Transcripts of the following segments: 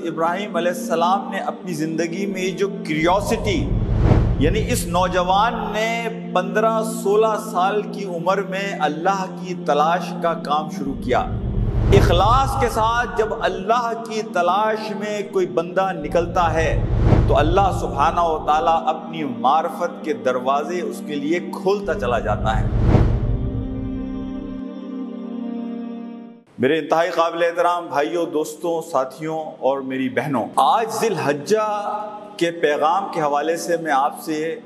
حضرت ابراہیم علیہ السلام نے اپنی زندگی میں جو کیوریوسٹی، یعنی اس نوجوان نے 15-16 سال کی عمر میں اللہ کی تلاش کا کام شروع کیا۔ اخلاص کے ساتھ جب اللہ کی تلاش میں کوئی بندہ نکلتا ہے تو اللہ سبحانہ و تعالیٰ اپنی معرفت کے دروازے اس کے لیے کھولتا چلا جاتا ہے۔ میرے انتہائی قابل احترام بھائیوں، دوستوں، ساتھیوں اور میری بہنوں، آج ذی الحجہ کے پیغام کے حوالے سے میں آپ سے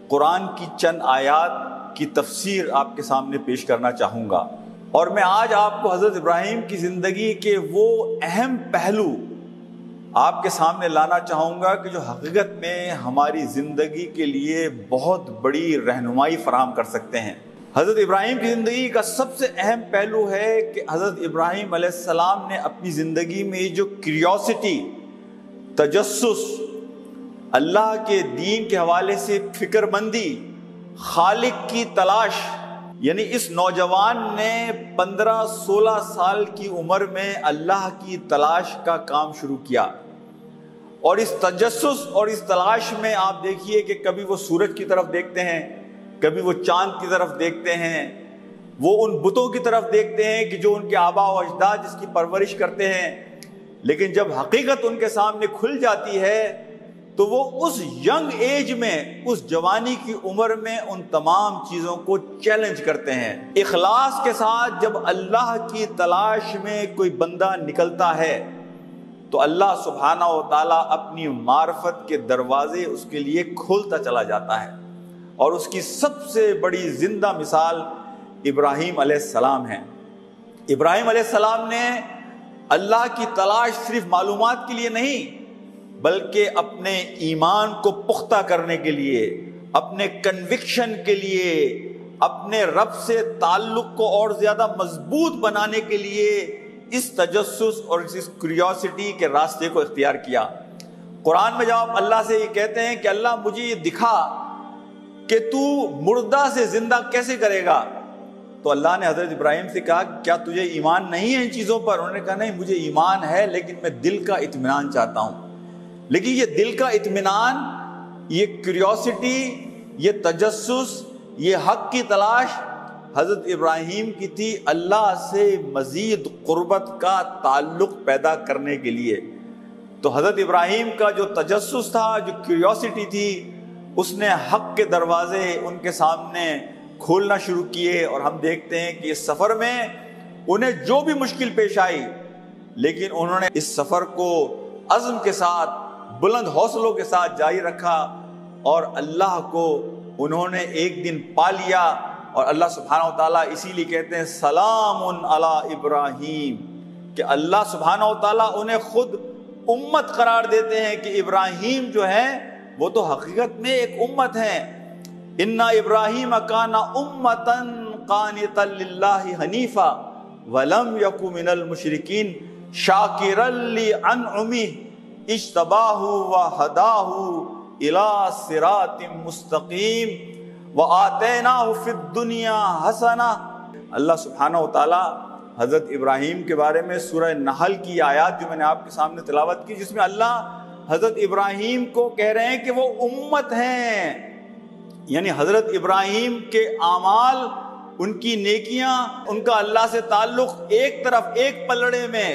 قرآن کی چند آیات کی تفسیر آپ کے سامنے پیش کرنا چاہوں گا، اور میں آج آپ کو حضرت ابراہیم کی زندگی کے وہ اہم پہلو آپ کے سامنے لانا چاہوں گا کہ جو حقیقت میں ہماری زندگی کے لیے بہت بڑی رہنمائی فراہم کر سکتے ہیں۔ حضرت ابراہیم کی زندگی کا سب سے اہم پہلو ہے کہ حضرت ابراہیم علیہ السلام نے اپنی زندگی میں جو کیوریوسٹی، تجسس، اللہ کے دین کے حوالے سے فکر مندی، خالق کی تلاش، یعنی اس نوجوان نے 15-16 سال کی عمر میں اللہ کی تلاش کا کام شروع کیا، اور اس تجسس اور اس تلاش میں آپ دیکھیے کہ کبھی وہ سورج کی طرف دیکھتے ہیں، کبھی وہ چاند کی طرف دیکھتے ہیں، وہ ان بتوں کی طرف دیکھتے ہیں کہ جو ان کے آبا و اجداد جس کی پرورش کرتے ہیں، لیکن جب حقیقت ان کے سامنے کھل جاتی ہے تو وہ اس ینگ ایج میں، اس جوانی کی عمر میں ان تمام چیزوں کو چیلنج کرتے ہیں۔ اخلاص کے ساتھ جب اللہ کی تلاش میں کوئی بندہ نکلتا ہے تو اللہ سبحانہ و تعالیٰ اپنی معرفت کے دروازے اس کے لیے کھولتا چلا جاتا ہے، اور اس کی سب سے بڑی زندہ مثال ابراہیم علیہ السلام ہے۔ ابراہیم علیہ السلام نے اللہ کی تلاش صرف معلومات کے لیے نہیں بلکہ اپنے ایمان کو پختہ کرنے کے لیے، اپنے کنوکشن کے لیے، اپنے رب سے تعلق کو اور زیادہ مضبوط بنانے کے لیے اس تجسس اور اس کیوریوسٹی کے راستے کو اختیار کیا۔ قرآن میں جب آپ اللہ سے یہ کہتے ہیں کہ اللہ مجھے یہ دکھا کہ تو مردہ سے زندہ کیسے کرے گا، تو اللہ نے حضرت ابراہیم سے کہا کیا تجھے ایمان نہیں ہے ان چیزوں پر؟ انہوں نے کہا نہیں، مجھے ایمان ہے لیکن میں دل کا اطمینان چاہتا ہوں۔ لیکن یہ دل کا اطمینان، یہ کیوریوسٹی، یہ تجسس، یہ حق کی تلاش حضرت ابراہیم کی تھی اللہ سے مزید قربت کا تعلق پیدا کرنے کے لیے۔ تو حضرت ابراہیم کا جو تجسس تھا، جو کیوریوسٹی تھی، اس نے حق کے دروازے ان کے سامنے کھولنا شروع کیے، اور ہم دیکھتے ہیں کہ اس سفر میں انہیں جو بھی مشکل پیش آئی لیکن انہوں نے اس سفر کو عزم کے ساتھ، بلند حوصلوں کے ساتھ جاری رکھا، اور اللہ کو انہوں نے ایک دن پا لیا۔ اور اللہ سبحانہ و تعالیٰ اسی لیے کہتے ہیں سلام علی ابراہیم، کہ اللہ سبحانہ و تعالیٰ انہیں خود امت قرار دیتے ہیں کہ ابراہیم جو ہے وہ تو حقیقت میں ایک امت ہے۔ ان ابراہیم کان امۃ قانتا للہ حنیفا ولم یک من المشرکین شاکرا لانعمہ اجتباہ وہداہ الی صراط مستقیم وآتیناہ فی الدنیا حسنہ۔ اللہ سبحانہ و تعالیٰ حضرت ابراہیم کے بارے میں سورہ نحل کی آیات جو میں نے آپ کے سامنے تلاوت کی، جس میں اللہ حضرت ابراہیم کو کہہ رہے ہیں کہ وہ امت ہیں، یعنی حضرت ابراہیم کے اعمال، ان کی نیکیاں، ان کا اللہ سے تعلق ایک طرف ایک پلڑے میں،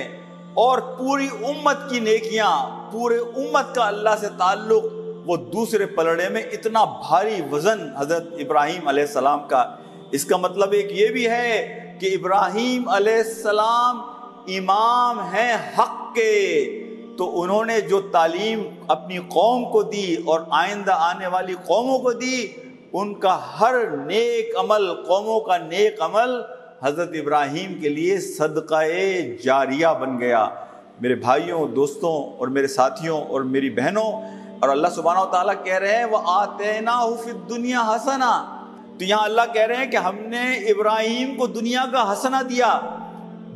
اور پوری امت کی نیکیاں، پورے امت کا اللہ سے تعلق وہ دوسرے پلڑے میں۔ اتنا بھاری وزن حضرت ابراہیم علیہ السلام کا۔ اس کا مطلب ایک یہ بھی ہے کہ ابراہیم علیہ السلام امام ہیں حق کے، تو انہوں نے جو تعلیم اپنی قوم کو دی اور آئندہ آنے والی قوموں کو دی، ان کا ہر نیک عمل، قوموں کا نیک عمل حضرت ابراہیم کے لیے صدقہ جاریہ بن گیا۔ میرے بھائیوں، دوستوں اور میرے ساتھیوں اور میری بہنوں، اور اللہ سبحانہ و تعالیٰ کہہ رہے ہیں وَآتَيْنَاهُ فِي الدُّنْيَا حَسَنَةً، تو یہاں اللہ کہہ رہے ہیں کہ ہم نے ابراہیم کو دنیا کا حسنہ دیا۔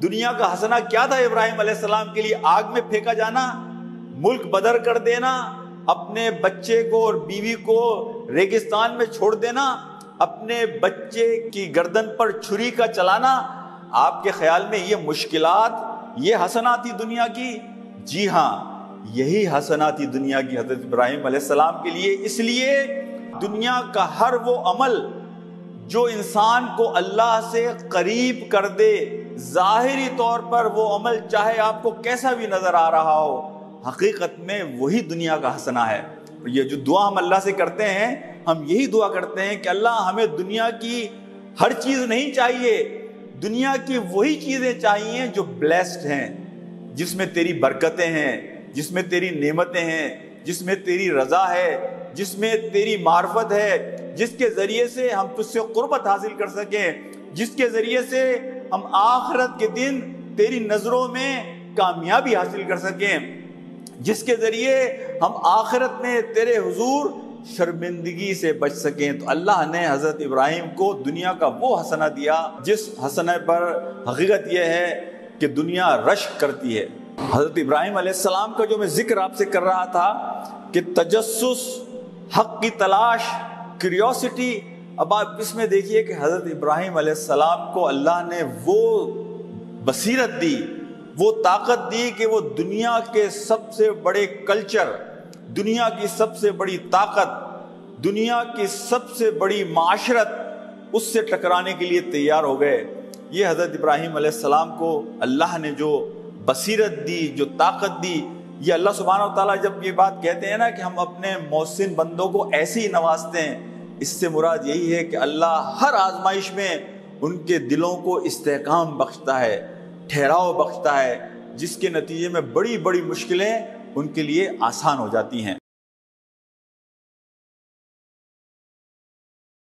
دنیا کا حسنہ کیا تھا ابراہیم علیہ السلام کے لیے؟ آگ میں پھینکا جانا، ملک بدر کر دینا، اپنے بچے کو اور بیوی کو ریگستان میں چھوڑ دینا، اپنے بچے کی گردن پر چھری کا چلانا۔ آپ کے خیال میں یہ مشکلات، یہ حسنات تھی دنیا کی؟ جی ہاں، یہی حسنا تھی دنیا کی حضرت ابراہیم علیہ السلام کے لیے۔ اس لیے دنیا کا ہر وہ عمل جو انسان کو اللہ سے قریب کر دے، ظاہری طور پر وہ عمل چاہے آپ کو کیسا بھی نظر آ رہا ہو، حقیقت میں وہی دنیا کا حسنہ ہے۔ یہ جو دعا ہم اللہ سے کرتے ہیں، ہم یہی دعا کرتے ہیں کہ اللہ ہمیں دنیا کی ہر چیز نہیں چاہیے، دنیا کی وہی چیزیں چاہیے جو بلیسڈ ہیں، جس میں تیری برکتیں ہیں، جس میں تیری نعمتیں ہیں، جس میں تیری رضا ہے، جس میں تیری معرفت ہے، جس کے ذریعے سے ہم تجھ سے قربت حاصل کر سکیں، جس کے ذریعے سے ہم آخرت کے دن تیری نظروں میں کامیابی حاصل کر سکیں، جس کے ذریعے ہم آخرت میں تیرے حضور شرمندگی سے بچ سکیں۔ تو اللہ نے حضرت ابراہیم کو دنیا کا وہ حسنہ دیا جس حسنہ پر حقیقت یہ ہے کہ دنیا رشک کرتی ہے۔ حضرت ابراہیم علیہ السلام کا جو میں ذکر آپ سے کر رہا تھا کہ تجسس، حق کی تلاش، کیوریوسٹی، اب آپ اس میں دیکھیے کہ حضرت ابراہیم علیہ السلام کو اللہ نے وہ بصیرت دی، وہ طاقت دی کہ وہ دنیا کے سب سے بڑے کلچر، دنیا کی سب سے بڑی طاقت، دنیا کی سب سے بڑی معاشرت، اس سے ٹکرانے کے لیے تیار ہو گئے۔ یہ حضرت ابراہیم علیہ السلام کو اللہ نے جو بصیرت دی، جو طاقت دی، یہ اللہ سبحانہ و تعالیٰ جب یہ بات کہتے ہیں نا کہ ہم اپنے محسن بندوں کو ایسے ہی نوازتے ہیں، اس سے مراد یہی ہے کہ اللہ ہر آزمائش میں ان کے دلوں کو استحکام بخشتا ہے، ٹھہراؤ بخشتا ہے، جس کے نتیجے میں بڑی بڑی مشکلیں ان کے لیے آسان ہو جاتی ہیں۔